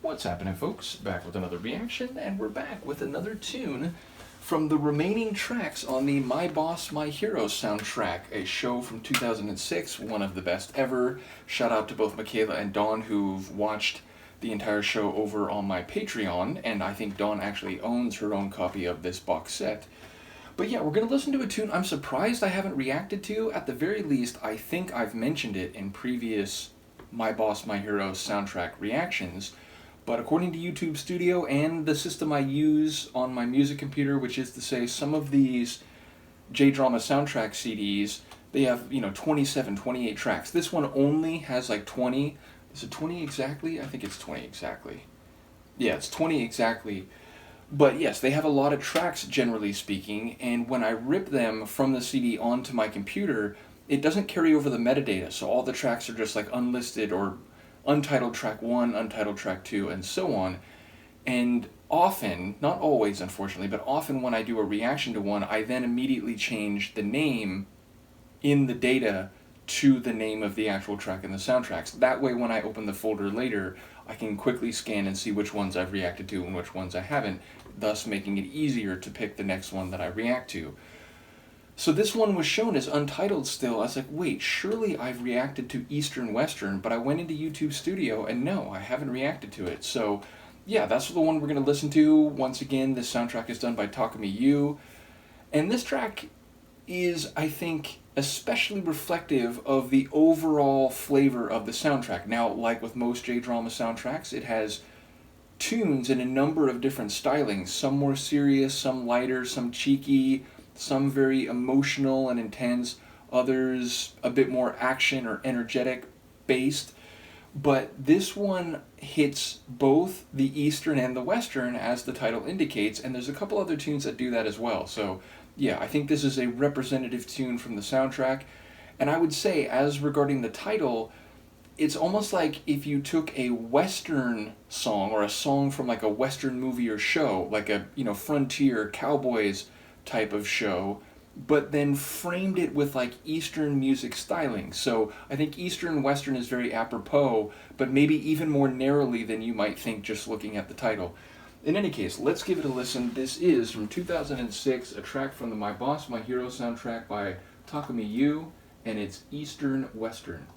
What's happening, folks? Back with another reaction, and we're back with another tune from the remaining tracks on the My Boss, My Hero soundtrack, a show from 2006, one of the best ever. Shout out to both Michaela and Dawn, who've watched the entire show over on my Patreon, and I think Dawn actually owns her own copy of this box set. But yeah, we're going to listen to a tune I'm surprised I haven't reacted to. At the very least, I think I've mentioned it in previous My Boss, My Hero soundtrack reactions. But according to YouTube Studio and the system I use on my music computer, which is to say some of these J-drama soundtrack CDs, they have, 27, 28 tracks. This one only has like 20. Is it 20 exactly? I think it's 20 exactly. Yeah, it's 20 exactly. But yes, they have a lot of tracks, generally speaking, and when I rip them from the CD onto my computer, it doesn't carry over the metadata, so all the tracks are just like unlisted or untitled track 1, untitled track 2, and so on. And often, not always unfortunately, but often when I do a reaction to one, I then immediately change the name in the data to the name of the actual track in the soundtracks. That way when I open the folder later, I can quickly scan and see which ones I've reacted to and which ones I haven't, thus making it easier to pick the next one that I react to. So this one was shown as untitled still. I was like, wait, surely I've reacted to Eastern Western, but I went into YouTube Studio and no, I haven't reacted to it. So yeah, that's the one we're going to listen to. Once again, this soundtrack is done by Takami Yu. And this track is, I think, especially reflective of the overall flavor of the soundtrack. Now, like with most J-drama soundtracks, it has tunes in a number of different stylings. Some more serious, some lighter, some cheeky, some very emotional and intense, others a bit more action or energetic based. But this one hits both the Eastern and the Western, as the title indicates, and there's a couple other tunes that do that as well. So yeah, I think this is a representative tune from the soundtrack. And I would say, as regarding the title, it's almost like if you took a Western song, or a song from like a Western movie or show, like a, frontier cowboys type of show, but then framed it with like Eastern music styling. So I think Eastern Western is very apropos, but maybe even more narrowly than you might think just looking at the title. In any case, let's give it a listen. This is from 2006, a track from the My Boss, My Hero soundtrack by Takami Yu, and it's Eastern Western.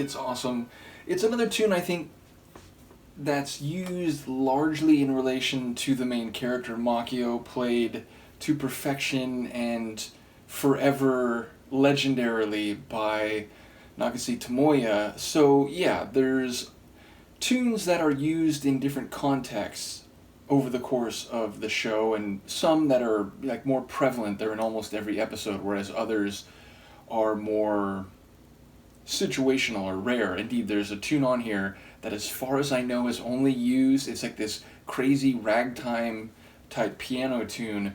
It's awesome. It's another tune I think that's used largely in relation to the main character. Makio, played to perfection and forever legendarily by Nakase Tomoya. So yeah, there's tunes that are used in different contexts over the course of the show, and some that are like more prevalent. They're in almost every episode, whereas others are more situational or rare. Indeed, there's a tune on here that, as far as I know, is only used. It's like this crazy ragtime type piano tune,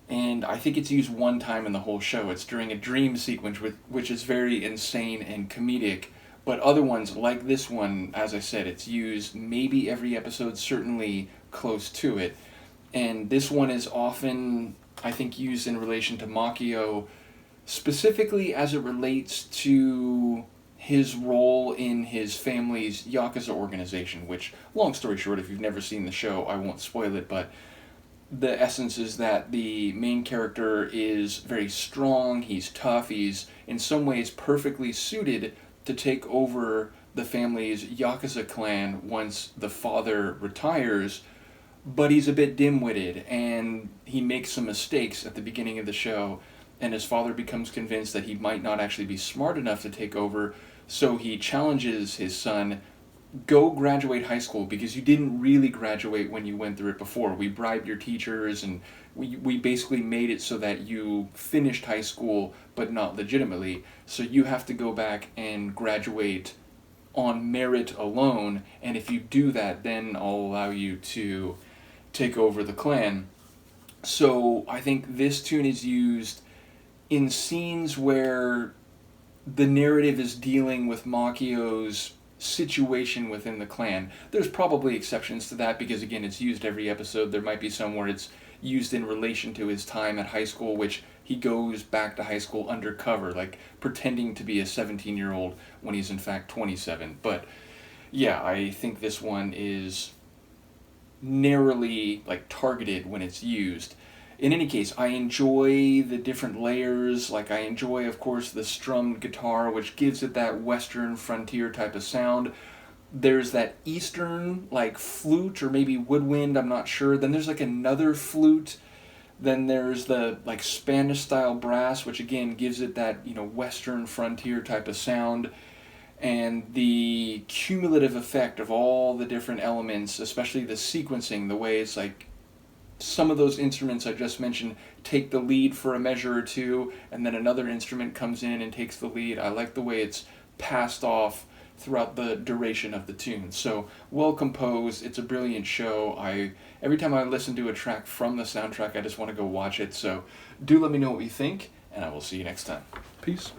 and I think it's used one time in the whole show. It's during a dream sequence, which is very insane and comedic. But other ones, like this one, as I said, it's used maybe every episode, certainly close to it. And this one is often, I think, used in relation to Makio, specifically as it relates to his role in his family's Yakuza organization, which, long story short, if you've never seen the show, I won't spoil it, but the essence is that the main character is very strong, he's tough, he's in some ways perfectly suited to take over the family's Yakuza clan once the father retires, but he's a bit dim-witted, and he makes some mistakes at the beginning of the show, and his father becomes convinced that he might not actually be smart enough to take over, so he challenges his son, go graduate high school, because you didn't really graduate when you went through it before. We bribed your teachers, and we basically made it so that you finished high school, but not legitimately, so you have to go back and graduate on merit alone, and if you do that, then I'll allow you to take over the clan. So I think this tune is used in scenes where the narrative is dealing with Makio's situation within the clan. There's probably exceptions to that because, again, it's used every episode. There might be some where it's used in relation to his time at high school, which he goes back to high school undercover, like pretending to be a 17-year-old when he's in fact 27. But yeah, I think this one is narrowly like targeted when it's used. In any case, I enjoy the different layers. Like, I enjoy, of course, the strummed guitar, which gives it that Western frontier type of sound. There's that Eastern, like, flute or maybe woodwind, I'm not sure. Then there's, like, another flute. Then there's the, like, Spanish-style brass, which, again, gives it that, you know, Western frontier type of sound. And the cumulative effect of all the different elements, especially the sequencing, the way it's, like, some of those instruments I just mentioned take the lead for a measure or two, and then another instrument comes in and takes the lead. I like the way it's passed off throughout the duration of the tune. So, well composed, it's a brilliant show. Every time I listen to a track from the soundtrack, I just want to go watch it. So, do let me know what you think, and I will see you next time. Peace.